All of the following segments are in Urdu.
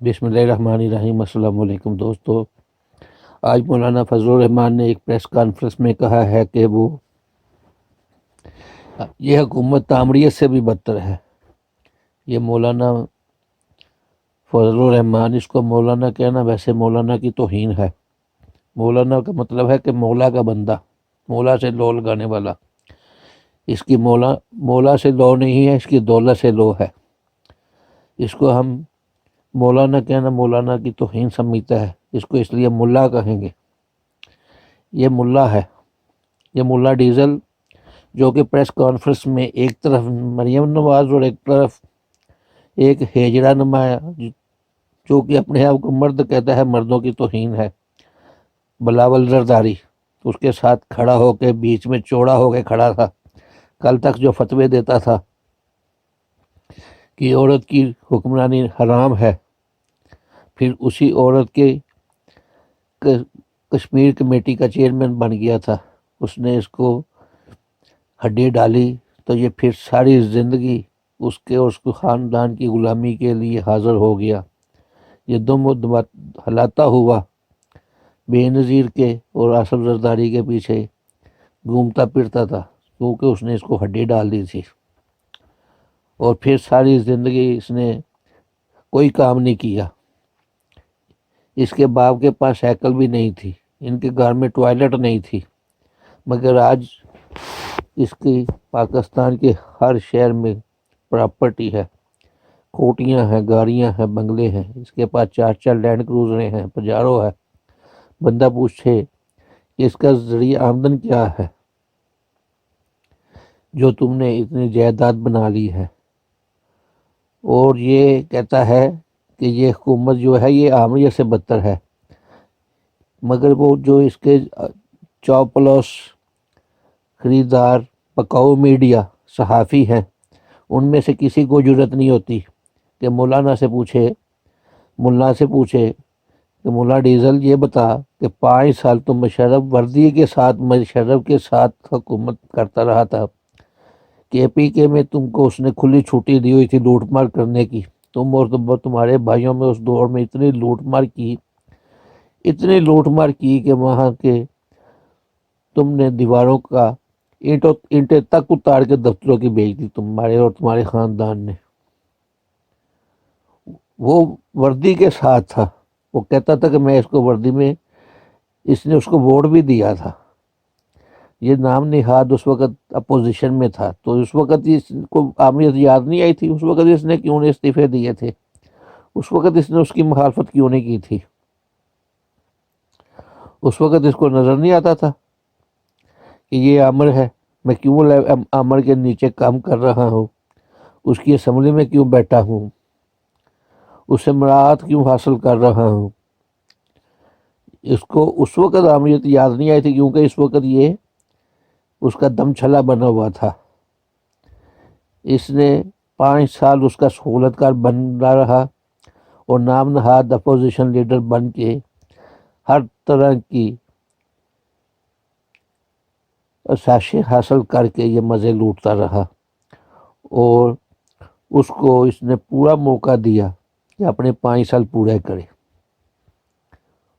بسم اللہ الرحمن الرحیم۔ السلام علیکم دوستو۔ آج مولانا فضل الرحمان نے ایک پریس کانفرنس میں کہا ہے کہ یہ حکومت تعمیریت سے بھی بدتر ہے۔ یہ مولانا فضل الرحمان، اس کو مولانا کہنا ویسے مولانا کی توہین ہے۔ مولانا کا مطلب ہے کہ مولا کا بندہ، مولا سے لو لگانے والا۔ اس کی مولا سے لو نہیں ہے، اس کی دولت سے لو ہے۔ اس کو ہم مولانا کہنا مولانا کی توہین سمجھتا ہے، اس کو اس لیے ملا کہیں گے۔ یہ ملا ہے، یہ ملا ڈیزل، جو کہ پریس کانفرنس میں ایک طرف مریم نواز اور ایک طرف ایک ہیجرہ نمایاں جو کہ اپنے آپ کو مرد کہتا ہے، مردوں کی توہین ہے، بلاول زرداری، اس کے ساتھ کھڑا ہو کے بیچ میں چوڑا ہو کے کھڑا تھا۔ کل تک جو فتوے دیتا تھا کہ عورت کی حکمرانی حرام ہے، پھر اسی عورت کے کشمیر کمیٹی کا چیئرمین بن گیا تھا۔ اس نے اس کو ہڈی ڈالی تو یہ پھر ساری زندگی اس کو خاندان کی غلامی کے لیے حاضر ہو گیا۔ یہ دم ہلاتا ہوا بے نظیر کے اور آصف زرداری کے پیچھے گھومتا پھرتا تھا، کیونکہ اس نے اس کو ہڈی ڈال دی تھی۔ اور پھر ساری زندگی اس نے کوئی کام نہیں کیا۔ اس کے باپ کے پاس سائیکل بھی نہیں تھی، ان کے گھر میں ٹوائلٹ نہیں تھی، مگر آج اس کی پاکستان کے ہر شہر میں پراپرٹی ہے، کوٹیاں ہیں، گاڑیاں ہیں، بنگلے ہیں۔ اس کے پاس 4 لینڈ کروزریں ہیں، پجارو ہے۔ بندہ پوچھے کہ اس کا ذریعہ آمدن کیا ہے جو تم نے اتنی جائیداد بنا لی ہے؟ اور یہ کہتا ہے کہ یہ حکومت جو ہے یہ آمریت سے بدتر ہے، مگر وہ جو اس کے چوپلوس خریدار پکاؤ میڈیا صحافی ہیں، ان میں سے کسی کو جرت نہیں ہوتی کہ ملا سے پوچھے کہ ملا ڈیزل یہ بتا کہ 5 سال تم مشرف وردی کے ساتھ حکومت کرتا رہا تھا، کے پی کے میں تم کو اس نے کھلی چھٹی دی ہوئی تھی لوٹ مار کرنے کی۔ تم اور تمہارے بھائیوں میں اس دور میں اتنی لوٹ مار کی کہ وہاں کے تم نے دیواروں کا اینٹیں تک اتار کے دفتروں کی بھیج دی، تمہارے اور تمہارے خاندان نے۔ وہ وردی کے ساتھ تھا، وہ کہتا تھا کہ میں اس کو وردی میں، اس نے اس کو ووٹ بھی دیا تھا۔ یہ نام نہاد اس وقت اپوزیشن میں تھا، تو اس وقت اس کو آمریت یاد نہیں آئی تھی؟ اس وقت اس نے کیوں نہیں استعفے دیے تھے؟ اس وقت اس نے اس کی مخالفت کیوں نہیں کی تھی؟ اس وقت اس کو نظر نہیں آتا تھا کہ یہ آمر ہے، میں کیوں آمر کے نیچے کام کر رہا ہوں، اس کی اسمبلی میں کیوں بیٹھا ہوں، اس سے مراعات کیوں حاصل کر رہا ہوں؟ اس کو اس وقت آمریت یاد نہیں آئی تھی، کیونکہ اس وقت یہ اس کا دم چھلا بنا ہوا تھا۔ اس نے 5 سال اس کا سہولت کار بنا رہا اور نام نہاد اپوزیشن لیڈر بن کے ہر طرح کی سازشیں حاصل کر کے یہ مزے لوٹتا رہا، اور اس کو اس نے پورا موقع دیا کہ اپنے 5 سال پورے کرے،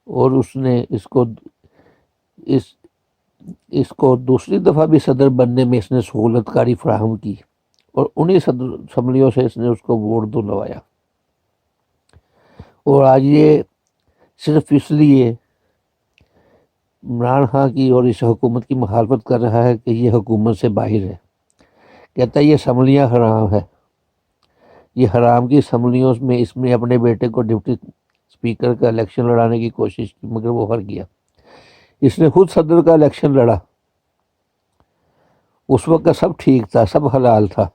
اور اس نے اس کو دوسری دفعہ بھی صدر بننے میں اس نے سہولت کاری فراہم کی، اور انہی اسمبلیوں سے اس نے اس کو ووٹ دلوایا۔ اور آج یہ صرف اس لیے عمران خان کی اور اس حکومت کی مخالفت کر رہا ہے کہ یہ حکومت سے باہر ہے، کہتا ہے یہ اسمبلیاں حرام ہے، یہ حرام کی اسمبلیوں میں اس نے اپنے بیٹے کو ڈپٹی اسپیکر کا الیکشن لڑانے کی کوشش کی، مگر وہ ہار گیا۔ اس نے خود صدر کا الیکشن لڑا، اس وقت کا سب ٹھیک تھا، سب حلال تھا،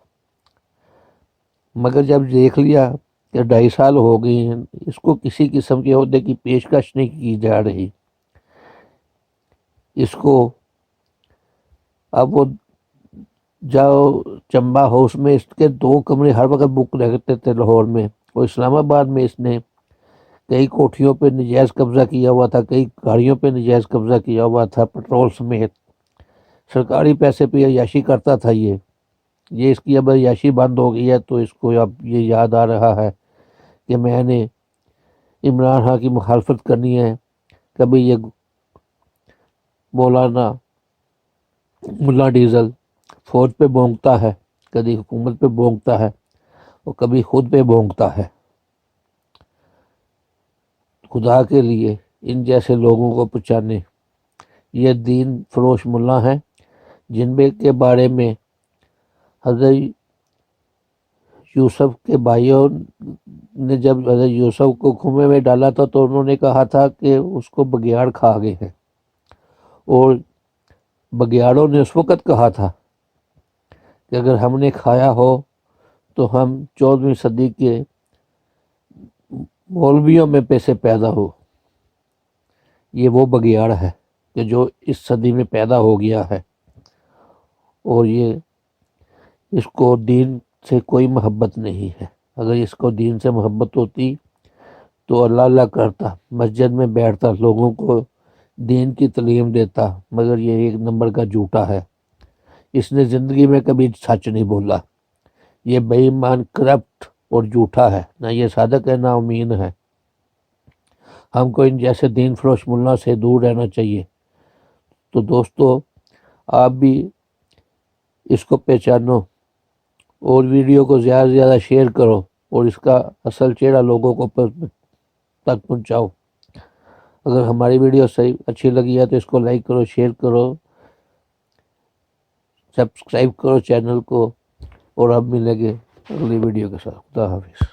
مگر جب دیکھ لیا کہ 2.5 سال ہو گئے ہیں، اس کو کسی قسم کے عہدے کی پیشکش نہیں کی جا رہی، اس کو اب وہ جاؤ چمبا ہاؤس میں اس کے 2 کمرے ہر وقت بک رہتے تھے لاہور میں، اور اسلام آباد میں اس نے کئی کوٹھیوں پہ نجائز قبضہ کیا ہوا تھا، کئی گاڑیوں پہ نجائز قبضہ کیا ہوا تھا، پٹرول سمیت سرکاری پیسے پہ عیاشی کرتا تھا۔ یہ اس کی اب عیاشی بند ہو گئی ہے، تو اس کو اب یہ یاد آ رہا ہے کہ میں نے عمران خان کی مخالفت کرنی ہے، کبھی یہ مولانا ملا ڈیزل فوج پہ بونکتا ہے، کبھی حکومت پہ بونکتا ہے اور کبھی خود پہ بونکتا ہے۔ خدا کے لیے ان جیسے لوگوں کو پہچانے۔ یہ دین فروش ملا ہیں جن کے بارے میں حضرت یوسف کے بھائیوں نے جب حضرت یوسف کو کنویں میں ڈالا تھا تو انہوں نے کہا تھا کہ اس کو بگیاڑ کھا گئے ہیں، اور بگیاڑوں نے اس وقت کہا تھا کہ اگر ہم نے کھایا ہو تو ہم 14ویں صدی کے مولویوں میں پیسے پیدا ہو۔ یہ وہ بگیاڑ ہے کہ جو اس صدی میں پیدا ہو گیا ہے، اور یہ اس کو دین سے کوئی محبت نہیں ہے۔ اگر اس کو دین سے محبت ہوتی تو اللہ اللہ کرتا، مسجد میں بیٹھتا، لوگوں کو دین کی تعلیم دیتا، مگر یہ ایک نمبر کا جھوٹا ہے۔ اس نے زندگی میں کبھی سچ نہیں بولا۔ یہ بے ایمان، کرپٹ اور جھوٹا ہے، نہ یہ صادق ہے نہ امین ہے۔ ہم کو ان جیسے دین فروش ملا سے دور رہنا چاہیے۔ تو دوستو، آپ بھی اس کو پہچانو اور ویڈیو کو زیادہ سے زیادہ شیئر کرو اور اس کا اصل چہرہ لوگوں کو تک پہنچاؤ۔ اگر ہماری ویڈیو صحیح اچھی لگی ہے تو اس کو لائک کرو، شیئر کرو، سبسکرائب کرو چینل کو، اور اب ملیں گے اگلی ویڈیو کے ساتھ۔ خدا حافظ۔